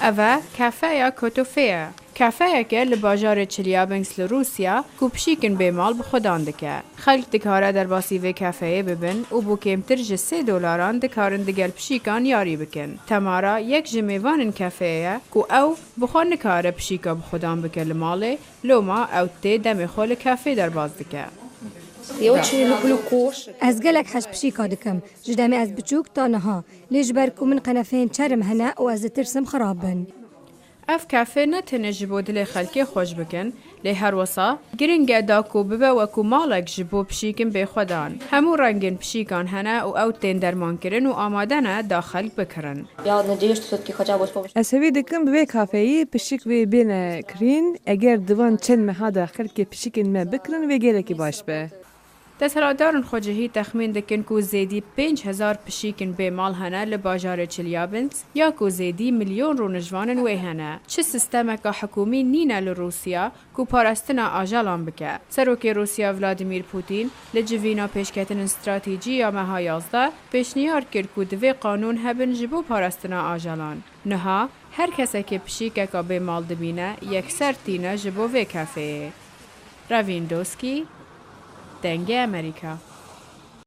اوه کافه یا کتوفیه. کافه که لباجار چلیابنگس لروسیا کوپشیکن بیمال بخودان دکه. خلق دکاره در باسی و کافه ببین و بو کمتر جه $3 دکارن دگل پشیکان یاری بکن. تمارا یک جمیوان کافه که او بخون نکاره پشیکا بخودان بکن لماله لوما او تی دم خول کافه در باز دکه. از گلک حش پشیکا دکم جدامی از بچوک تا نها لیج برکو من قنفین چرم هنه و از ترسم خرابن. اف کافه نه تنه جبو دل خلکی خوش بکن لی هر وصا گرینگ داکو ببه وکو مالک جبو پشیکن به خودان همو رنگین پشیکان هنه و او تین درمان کرن و آمادنه داخل بکرن. از هوی دکم به کافه‌ای پشیک و بین کرین اگر دوان چند مها داخل که پشیکن ما بکرن و گله کی باش به. دستهلاتدارن خوجهی تخمین دکن کو زیدی 5,000 پشیکن به مال هنه لباجار چلیابنس یا کو زیدی میلیون رو نجوانن وی هنه. چه سیستم که حکومی نینه لروسیا کو پارستنا آجالان بکه. سروک روسیا ولادیمیر پوتین لجوینا پیشکتن استراتیجی یا مها 11 پیشنیار کرد کو دوی قانون هبن جبو پارستنا آجالان. نها هر کسی که پشیکه که به مال دبینه یکسر تینه جبو وی کافه. راویندوسکی دنگ امریکا